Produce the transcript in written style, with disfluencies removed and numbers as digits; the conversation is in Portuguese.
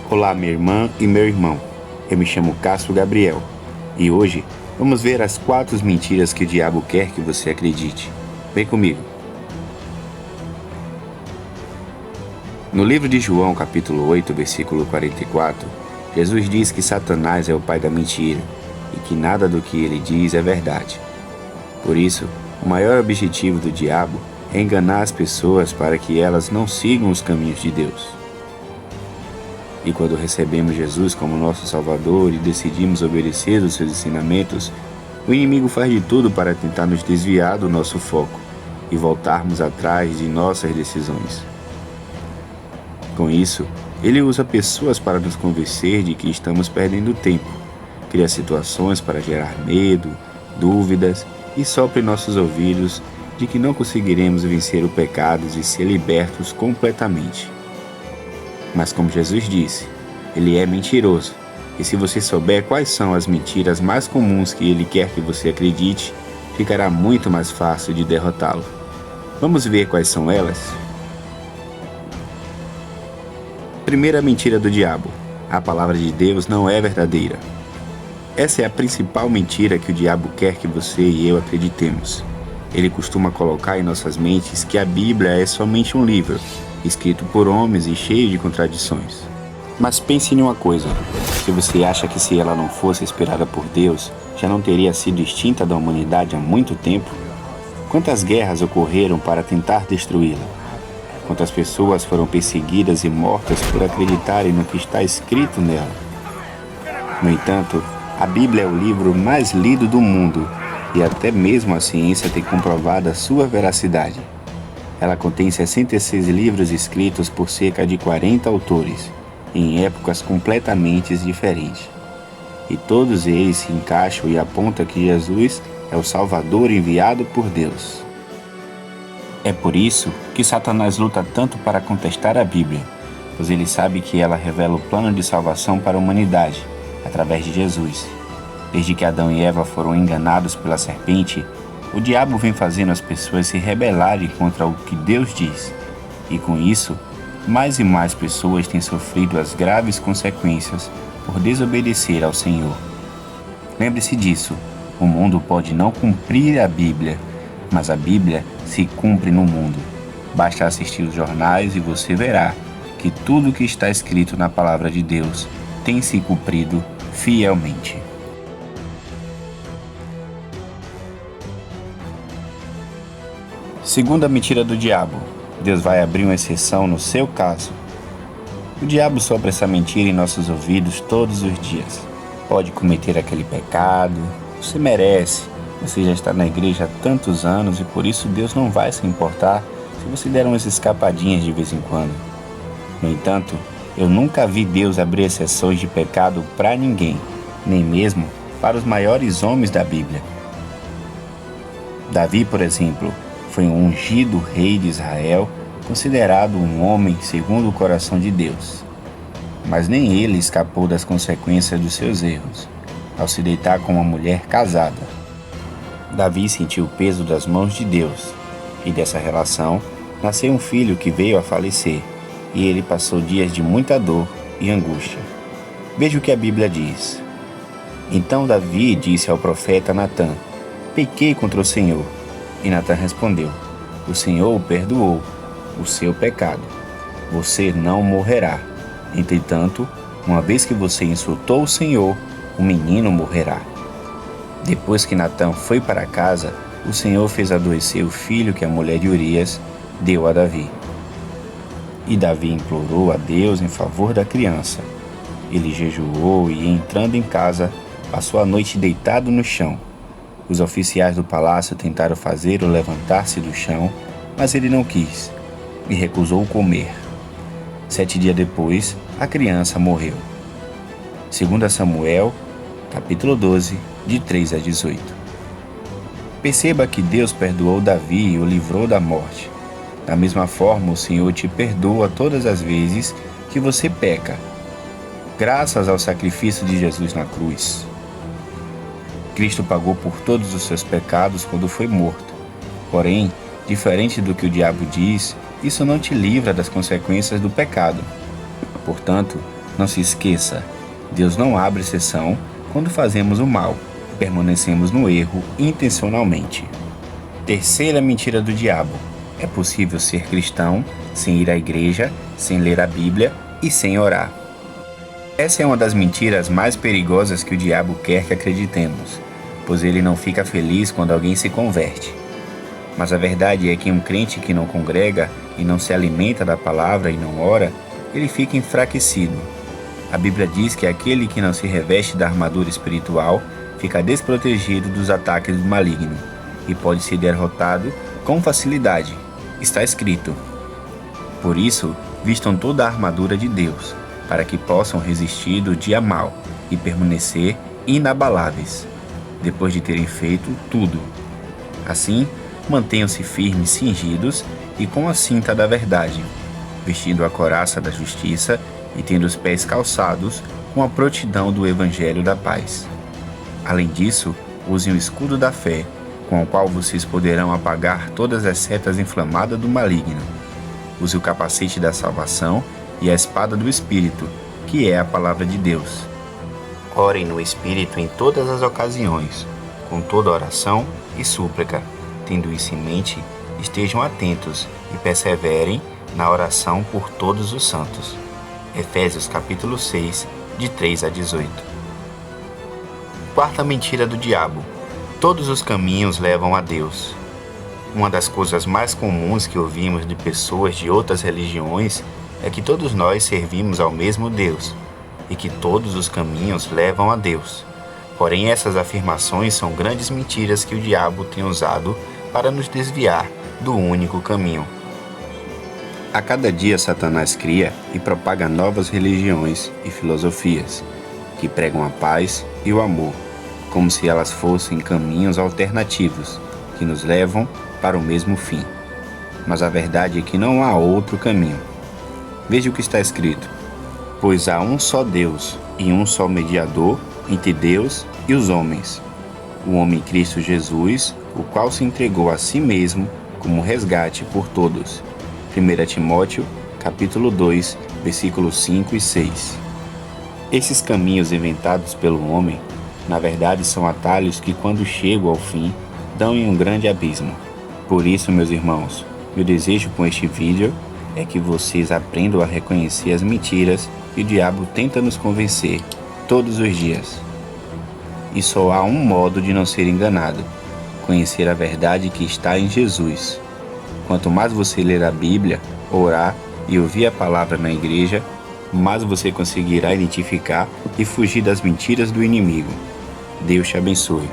Olá, minha irmã e meu irmão. Eu me chamo Cássio Gabriel e hoje vamos ver as 4 mentiras que o diabo quer que você acredite. Vem comigo. No livro de João, capítulo 8, versículo 44, Jesus diz que Satanás é o pai da mentira e que nada do que ele diz é verdade. Por isso, o maior objetivo do diabo é enganar as pessoas para que elas não sigam os caminhos de Deus. E quando recebemos Jesus como nosso Salvador e decidimos obedecer os seus ensinamentos, o inimigo faz de tudo para tentar nos desviar do nosso foco e voltarmos atrás de nossas decisões. Com isso, ele usa pessoas para nos convencer de que estamos perdendo tempo, cria situações para gerar medo, dúvidas e sopra em nossos ouvidos de que não conseguiremos vencer o pecado e ser libertos completamente. Mas como Jesus disse, ele é mentiroso, e se você souber quais são as mentiras mais comuns que ele quer que você acredite, ficará muito mais fácil de derrotá-lo. Vamos ver quais são elas? Primeira mentira do diabo: a palavra de Deus não é verdadeira. Essa é a principal mentira que o diabo quer que você e eu acreditemos. Ele costuma colocar em nossas mentes que a Bíblia é somente um livro, escrito por homens e cheio de contradições. Mas pense em uma coisa: se você acha que se ela não fosse inspirada por Deus, já não teria sido extinta da humanidade há muito tempo? Quantas guerras ocorreram para tentar destruí-la? Quantas pessoas foram perseguidas e mortas por acreditarem no que está escrito nela? No entanto, a Bíblia é o livro mais lido do mundo e até mesmo a ciência tem comprovado a sua veracidade. Ela contém 66 livros escritos por cerca de 40 autores, em épocas completamente diferentes. E todos eles se encaixam e apontam que Jesus é o Salvador enviado por Deus. É por isso que Satanás luta tanto para contestar a Bíblia, pois ele sabe que ela revela o plano de salvação para a humanidade, através de Jesus. Desde que Adão e Eva foram enganados pela serpente, o diabo vem fazendo as pessoas se rebelarem contra o que Deus diz. E com isso, mais e mais pessoas têm sofrido as graves consequências por desobedecer ao Senhor. Lembre-se disso: o mundo pode não cumprir a Bíblia, mas a Bíblia se cumpre no mundo. Basta assistir os jornais e você verá que tudo o que está escrito na palavra de Deus tem se cumprido fielmente. Segunda mentira do diabo: Deus vai abrir uma exceção no seu caso. O diabo sopra essa mentira em nossos ouvidos todos os dias. Pode cometer aquele pecado, você merece, você já está na igreja há tantos anos e por isso Deus não vai se importar se você der umas escapadinhas de vez em quando. No entanto, eu nunca vi Deus abrir exceções de pecado para ninguém, nem mesmo para os maiores homens da Bíblia. Davi, por exemplo, foi um ungido rei de Israel, considerado um homem segundo o coração de Deus. Mas nem ele escapou das consequências dos seus erros, ao se deitar com uma mulher casada. Davi sentiu o peso das mãos de Deus, e dessa relação nasceu um filho que veio a falecer, e ele passou dias de muita dor e angústia. Veja o que a Bíblia diz. Então Davi disse ao profeta Natã: pequei contra o Senhor. E Natã respondeu: o Senhor o perdoou o seu pecado. Você não morrerá. Entretanto, uma vez que você insultou o Senhor, o menino morrerá. Depois que Natã foi para casa, o Senhor fez adoecer o filho que a mulher de Urias deu a Davi. E Davi implorou a Deus em favor da criança. Ele jejuou e, entrando em casa, passou a noite deitado no chão. Os oficiais do palácio tentaram fazê-lo levantar-se do chão, mas ele não quis e recusou comer. 7 dias depois, a criança morreu. 2 Samuel, capítulo 12, de 3 a 18. Perceba que Deus perdoou Davi e o livrou da morte. Da mesma forma, o Senhor te perdoa todas as vezes que você peca, graças ao sacrifício de Jesus na cruz. Cristo pagou por todos os seus pecados quando foi morto. Porém, diferente do que o diabo diz, isso não te livra das consequências do pecado. Portanto, Não se esqueça, Deus não abre exceção quando fazemos o mal, permanecemos no erro intencionalmente. Terceira mentira do diabo: é possível ser cristão sem ir à igreja, sem ler a Bíblia e sem orar. Essa é uma das mentiras mais perigosas que o diabo quer que acreditemos, pois ele não fica feliz quando alguém se converte. Mas a verdade é que um crente que não congrega e não se alimenta da palavra e não ora, ele fica enfraquecido. A Bíblia diz que aquele que não se reveste da armadura espiritual fica desprotegido dos ataques do maligno e pode ser derrotado com facilidade. Está escrito: por isso, vistam toda a armadura de Deus, para que possam resistir do dia mau e permanecer inabaláveis, depois de terem feito tudo. Assim, mantenham-se firmes, cingidos e com a cinta da verdade, vestindo a couraça da justiça e tendo os pés calçados com a prontidão do evangelho da paz. Além disso, usem o escudo da fé, com o qual vocês poderão apagar todas as setas inflamadas do maligno. Use o capacete da salvação e a espada do Espírito, que é a palavra de Deus. Orem no Espírito em todas as ocasiões, com toda oração e súplica. Tendo isso em mente, estejam atentos e perseverem na oração por todos os santos. Efésios capítulo 6, de 3 a 18. Quarta mentira do diabo: todos os caminhos levam a Deus. Uma das coisas mais comuns que ouvimos de pessoas de outras religiões é que todos nós servimos ao mesmo Deus e que todos os caminhos levam a Deus. Porém, essas afirmações são grandes mentiras que o diabo tem usado para nos desviar do único caminho. A cada dia, Satanás cria e propaga novas religiões e filosofias que pregam a paz e o amor, como se elas fossem caminhos alternativos que nos levam para o mesmo fim. Mas a verdade é que não há outro caminho. Veja o que está escrito: pois há um só Deus e um só mediador entre Deus e os homens, o homem Cristo Jesus, o qual se entregou a si mesmo como resgate por todos. 1 Timóteo, capítulo 2, versículos 5 e 6. Esses caminhos inventados pelo homem, na verdade, são atalhos que, quando chegam ao fim, dão em um grande abismo. Por isso, meus irmãos, meu desejo com este vídeo é que vocês aprendam a reconhecer as mentiras que o diabo tenta nos convencer todos os dias. E só há um modo de não ser enganado: conhecer a verdade que está em Jesus. Quanto mais você ler a Bíblia, orar e ouvir a palavra na igreja, mais você conseguirá identificar e fugir das mentiras do inimigo. Deus te abençoe.